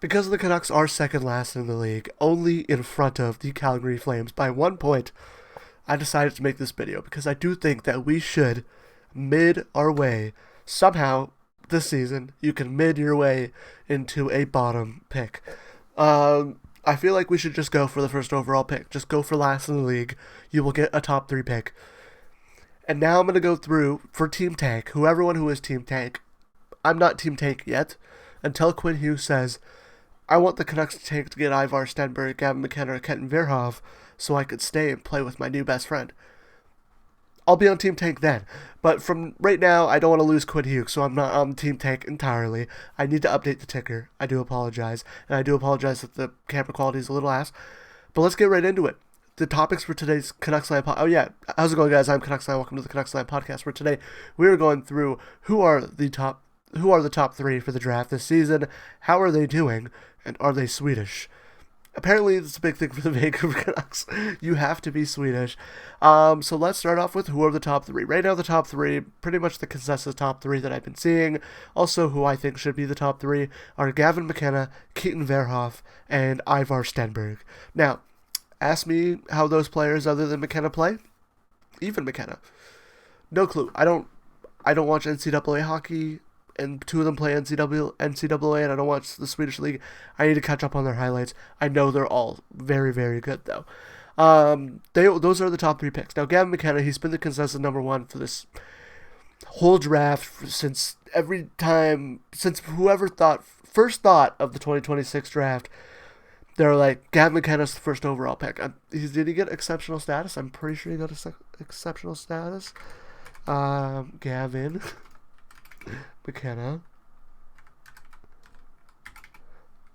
Because the Canucks are second last in the league, only in front of the Calgary Flames by 1 point, I decided to make this video because I do think that we should mid our way somehow this season. You can mid your way into a bottom pick. I feel like we should just go for the first overall pick. Just go for last in the league. You will get a top 3 pick. And now I'm going to go through for Team Tank, everyone who is Team Tank. I'm not Team Tank yet until Quinn Hughes says, I want the Canucks tank to get Ivar Stenberg, Gavin McKenna, or Kenton Verhoff so I could stay and play with my new best friend. I'll be on Team Tank then. But from right now, I don't want to lose Quinn Hughes, so I'm not on Team Tank entirely. I need to update the ticker. I do apologize. And I do apologize if the camera quality is a little ass. But let's get right into it. The topics for today's Canucks Line podcast. Oh, yeah. How's it going, guys? I'm Canucks Line. Welcome to the Canucks Line podcast, where today we are going through who are the top 3 for the draft this season, how are they doing, and are they Swedish? Apparently, it's a big thing for the Vancouver Canucks. You have to be Swedish. So let's start off with who are the top 3. Right now, the top 3, pretty much the consensus top 3 that I've been seeing, also who I think should be the top 3, are Gavin McKenna, Keaton Verhoff, and Ivar Stenberg. Now, ask me how those players other than McKenna play. Even McKenna. No clue. I don't watch NCAA hockey, and 2 of them play NCAA, and I don't watch the Swedish league. I need to catch up on their highlights. I know they're all very, very good, though. Those are the top 3 picks. Now, Gavin McKenna, he's been the consensus number 1 for this whole draft since whoever first thought of the 2026 draft. They're like, Gavin McKenna's the first overall pick. Did he get exceptional status? I'm pretty sure he got exceptional status. Gavin McKenna.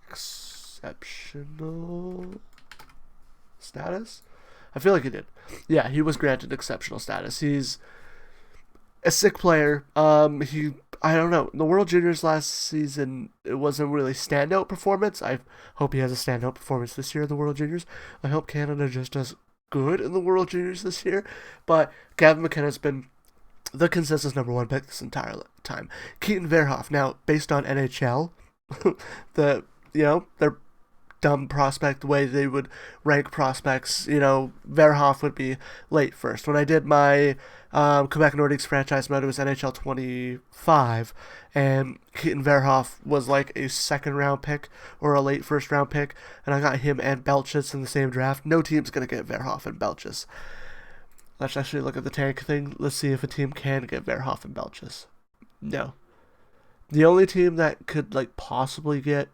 Exceptional status? I feel like he did. Yeah, he was granted exceptional status. He's a sick player. I don't know. In the World Juniors last season, it wasn't really standout performance. I hope he has a standout performance this year in the World Juniors. I hope Canada just does good in the World Juniors this year. But Gavin McKenna's been the consensus number 1 pick this entire time. Keaton Verhoff. Now, based on NHL, their dumb prospect way they would rank prospects, Verhoff would be late first. When I did my Quebec Nordiques franchise mode, it was NHL 25, and Keaton Verhoff was like a second round pick or a late first round pick, and I got him and Belchis in the same draft. No team's going to get Verhoff and Belchis. Let's actually look at the tank thing. Let's see if a team can get Verhoff and Belchis. No. The only team that could possibly get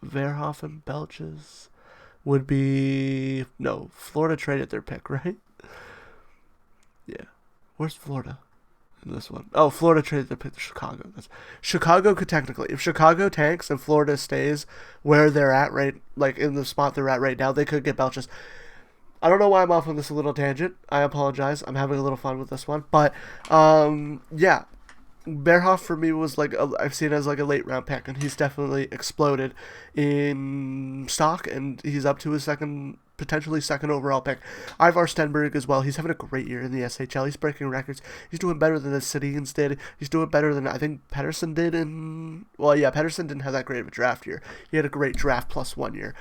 Verhoff and Belchis would be Florida traded their pick, right? Yeah. Where's Florida in this one? Oh, Florida traded their pick to Chicago. Chicago could technically, if Chicago tanks and Florida stays where they're at in the spot they're at right now, they could get Belchis. I don't know why I'm off on this a little tangent. I apologize. I'm having a little fun with this one. But, yeah. Verhoff for me was I've seen as a late round pick, and he's definitely exploded in stock, and he's up to his potentially second overall pick. Ivar Stenberg as well. He's having a great year in the SHL. He's breaking records. He's doing better than the Sedins did. He's doing better than I think Pettersson did Pettersson didn't have that great of a draft year. He had a great draft plus 1 year.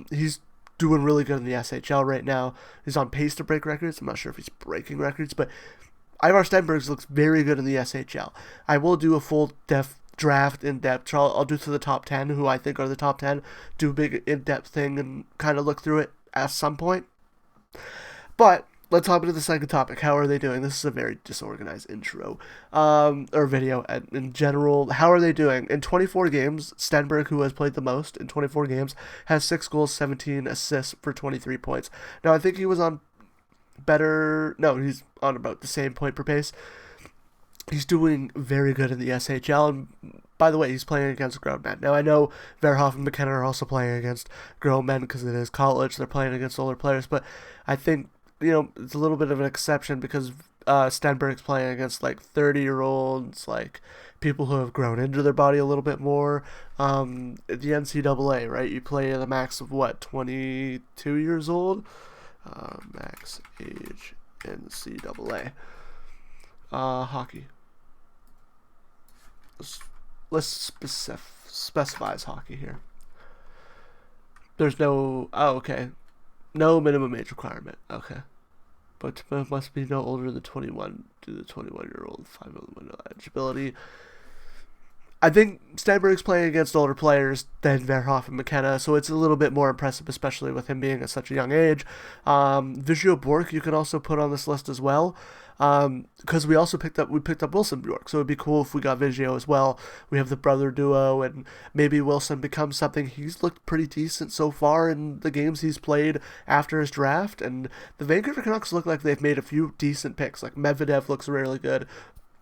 He's doing really good in the SHL right now. He's on pace to break records. I'm not sure if he's breaking records, but Ivar Stenberg looks very good in the SHL. I will do a full draft in depth. I'll do to the top 10, who I think are the top 10, do a big in depth thing and kind of look through it at some point. But let's hop into the second topic. How are they doing? This is a very disorganized intro or video in general. How are they doing? In 24 games, Stenberg, who has played the most in 24 games, has 6 goals, 17 assists for 23 points. Now, I think he was on he's on about the same point per pace. He's doing very good in the SHL, and by the way, he's playing against grown men. Now, I know Verhoff and McKenna are also playing against grown men because it is college. They're playing against older players, but I think it's a little bit of an exception because Stenberg's playing against 30-year-olds, people who have grown into their body a little bit more. The NCAA, right? You play at a max of 22 years old? Max age NCAA. Hockey. let's specify as hockey here. There's no, oh, okay. No minimum age requirement. Okay. But must be no older than 21 to the 21-year-old 5-minute eligibility. I think Stenberg's playing against older players than Verhoff and McKenna, so it's a little bit more impressive, especially with him being at such a young age. Vizio Bork you can also put on this list as well, because we picked up Wilson Bjork, so it'd be cool if we got Vizio as well. We have the brother duo, and maybe Wilson becomes something. He's looked pretty decent so far in the games he's played after his draft, and the Vancouver Canucks look like they've made a few decent picks. Like Medvedev looks really good.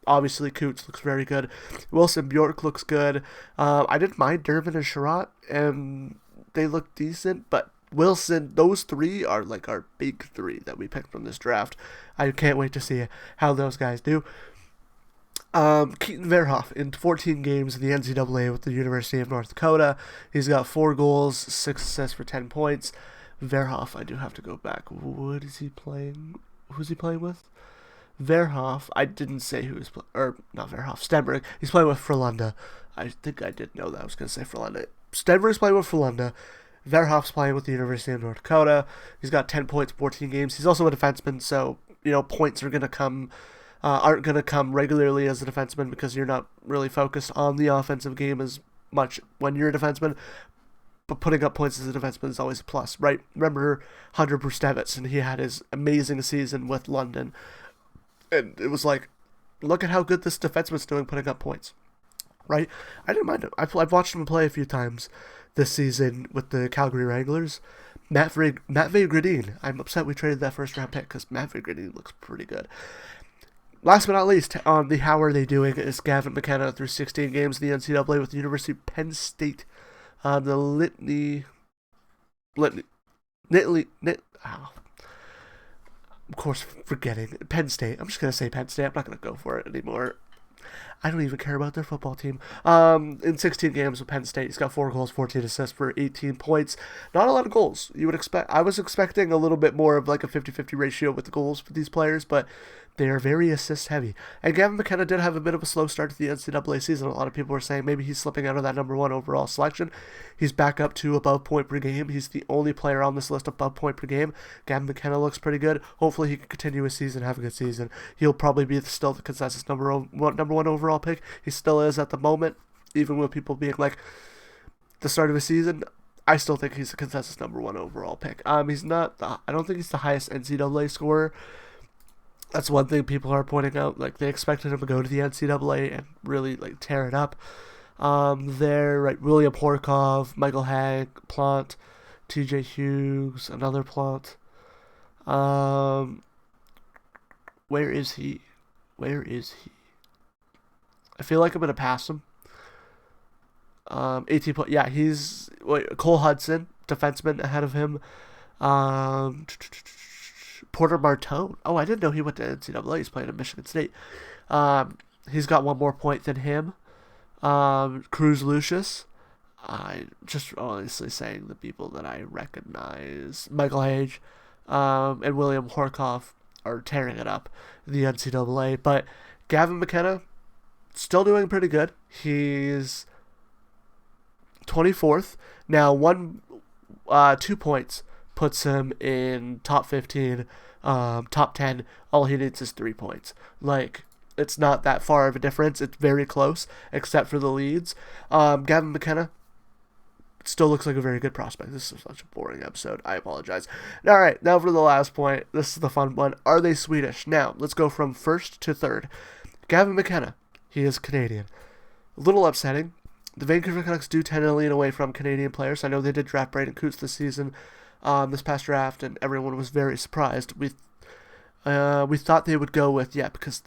Obviously, Coots looks very good. Wilson Bjork looks good. I didn't mind Durbin and Sherratt, and they look decent. But Wilson, those three are like our big three that we picked from this draft. I can't wait to see how those guys do. Keaton Verhoff in 14 games in the NCAA with the University of North Dakota. He's got 4 goals, 6 assists for 10 points. Verhoff, I do have to go back. What is he playing? Who's he playing with? Verhoff, I didn't say who was playing, or not Verhoff, Stenberg. He's playing with Frölunda. I think I did know that. I was going to say Frölunda. Stenberg's playing with Frölunda. Verhoff's playing with the University of North Dakota. He's got 10 points, 14 games. He's also a defenseman, so points are going to come, aren't going to come regularly as a defenseman because you're not really focused on the offensive game as much when you're a defenseman. But putting up points as a defenseman is always a plus, right? Remember Hunter Brustevitz, and he had his amazing season with London. And it was like, look at how good this defenseman's doing putting up points, right? I didn't mind him. I've watched him play a few times this season with the Calgary Wranglers. Matvey Gradin. I'm upset we traded that first round pick because Matvey Gradin looks pretty good. Last but not least, on the how are they doing is Gavin McKenna through 16 games in the NCAA with the University of Penn State. The of course, forgetting Penn State. I'm just going to say Penn State. I'm not going to go for it anymore. I don't even care about their football team. In 16 games with Penn State, he's got 4 goals, 14 assists for 18 points. Not a lot of goals. You would expect. I was expecting a little bit more of like a 50-50 ratio with the goals for these players, but they are very assist heavy. And Gavin McKenna did have a bit of a slow start to the NCAA season. A lot of people were saying maybe he's slipping out of that number 1 overall selection. He's back up to above point per game. He's the only player on this list above point per game. Gavin McKenna looks pretty good. Hopefully he can continue his season, have a good season. He'll probably be still the consensus number 1 overall pick. He still is at the moment, even with people being like the start of the season. I still think he's the consensus number 1 overall pick. He's not. I don't think he's the highest NCAA scorer. That's one thing people are pointing out. Like they expected him to go to the NCAA and really like tear it up. There, right? William Horkov, Michael Hag, Plant, T.J. Hughes, another Plant. Where is he? I feel like I'm gonna pass him. 18 points. Yeah, he's Cole Hudson, defenseman, ahead of him. Porter Martone. Oh, I didn't know he went to NCAA. He's playing at Michigan State. He's got 1 more point than him. Cruz Lucius. I just honestly saying the people that I recognize. Michael Hage and William Horkov are tearing it up in the NCAA. But Gavin McKenna, still doing pretty good. He's 24th. Now, 2 points puts him in top 15, top 10. All he needs is 3 points. Like, it's not that far of a difference. It's very close, except for the leads. Gavin McKenna still looks like a very good prospect. This is such a boring episode. I apologize. All right, now for the last point. This is the fun one. Are they Swedish? Now, let's go from first to third. Gavin McKenna, he is Canadian. A little upsetting. The Vancouver Canucks do tend to lean away from Canadian players. I know they did draft Braden Coots this season, this past draft, and everyone was very surprised. We thought they would go with, because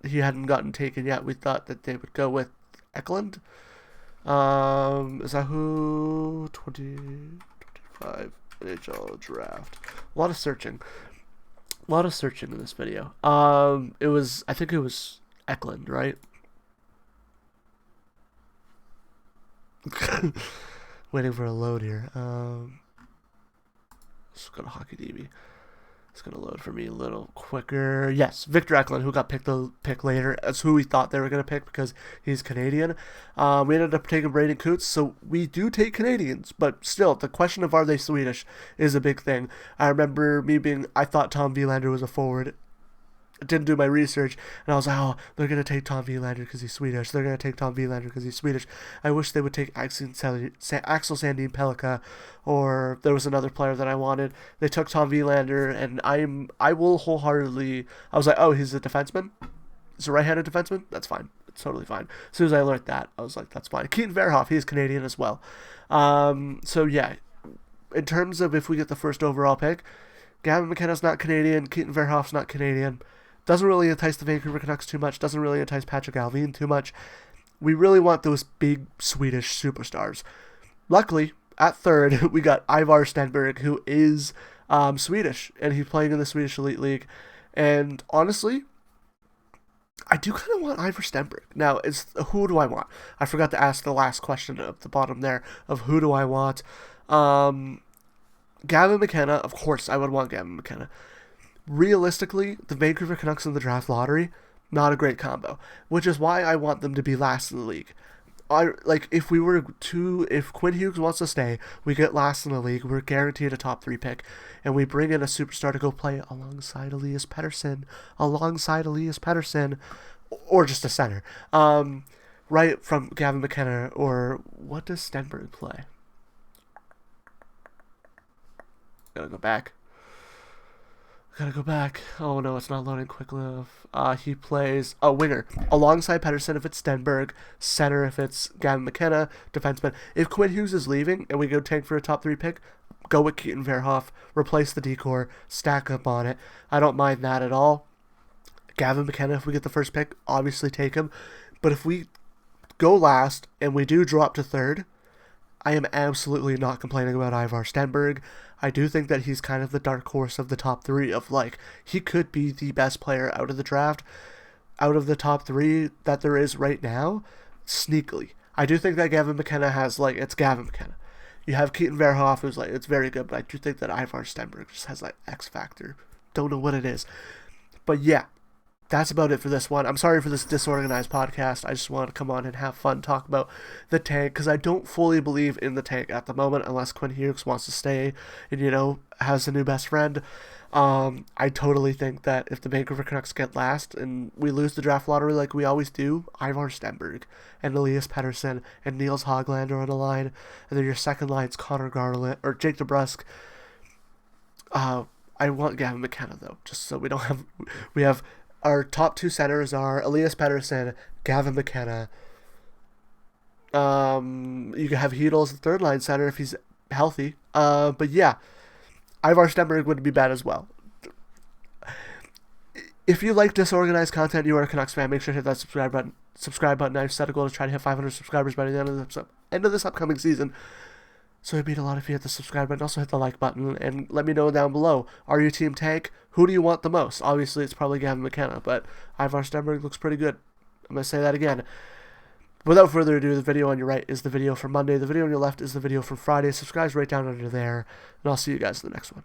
he hadn't gotten taken yet, we thought that they would go with Eklund. Is that who? 2025 NHL Draft. A lot of searching in this video. I think it was Eklund, right? Waiting for a load here. Let's go to Hockey DB. It's going to load for me a little quicker. Yes, Victor Eklund, who got pick later. That's who we thought they were going to pick because he's Canadian. We ended up taking Braden Coots, so we do take Canadians. But still, the question of are they Swedish is a big thing. I remember I thought Tom Wielander was a forward. Didn't do my research, and I was like, oh, they're going to take Tom Wielander because he's Swedish. They're going to take Tom Wielander because he's Swedish. I wish they would take Axel Sandin Pellikka, or there was another player that I wanted. They took Tom Wielander, and I will wholeheartedly, I was like, oh, he's a defenseman? He's a right-handed defenseman? That's fine. It's totally fine. As soon as I learned that, I was like, that's fine. Keaton Verhoff, he's Canadian as well. So yeah, in terms of if we get the first overall pick, Gavin McKenna's not Canadian, Keaton Verhoff's not Canadian. Doesn't really entice the Vancouver Canucks too much. Doesn't really entice Patrick Allvin too much. We really want those big Swedish superstars. Luckily, at third, we got Ivar Stenberg, who is Swedish, and he's playing in the Swedish Elite League. And honestly, I do kind of want Ivar Stenberg. Now, who do I want? I forgot to ask the last question at the bottom there of who do I want. Gavin McKenna, of course, I would want Gavin McKenna. Realistically, the Vancouver Canucks in the draft lottery, not a great combo, which is why I want them to be last in the league. If Quinn Hughes wants to stay, we get last in the league, we're guaranteed a top 3 pick, and we bring in a superstar to go play alongside Elias Pettersson, or just a center, right from Gavin McKenna, or what does Stenberg play? Gotta go back. Oh no, it's not loading quickly enough. He plays a winger alongside Pettersson if it's Stenberg, center if it's Gavin McKenna, defenseman. If Quinn Hughes is leaving and we go tank for a top 3 pick, go with Keaton Verhoff, replace the decor, stack up on it. I don't mind that at all. Gavin McKenna, if we get the first pick, obviously take him. But if we go last and we do drop to third, I am absolutely not complaining about Ivar Stenberg. I do think that he's kind of the dark horse of the top 3 of he could be the best player out of the draft, out of the top 3 that there is right now, sneakily. I do think that Gavin McKenna has, it's Gavin McKenna. You have Keaton Verhoff, who's, it's very good, but I do think that Ivar Stenberg just has, X factor. Don't know what it is. But yeah, that's about it for this one. I'm sorry for this disorganized podcast. I just want to come on and have fun, talk about the tank, because I don't fully believe in the tank at the moment unless Quinn Hughes wants to stay and, has a new best friend. I totally think that if the Vancouver Canucks get last and we lose the draft lottery like we always do, Ivar Stenberg and Elias Pettersson and Niels Hoglander on the line, and then your second line's Connor Garland or Jake DeBrusk. I want Gavin McKenna, though, just so we have our top 2 centers are Elias Pettersson, Gavin McKenna. You can have Hedl as the third line center if he's healthy. But yeah, Ivar Stenberg would be bad as well. If you like disorganized content, you are a Canucks fan, make sure to hit that subscribe button. I've set a goal to try to hit 500 subscribers by the end of this upcoming season. So it'd mean a lot if you hit the subscribe button, also hit the like button, and let me know down below. Are you Team Tank? Who do you want the most? Obviously, it's probably Gavin McKenna, but Ivar Stenberg looks pretty good. I'm going to say that again. Without further ado, the video on your right is the video for Monday. The video on your left is the video for Friday. Subscribe's right down under there, and I'll see you guys in the next one.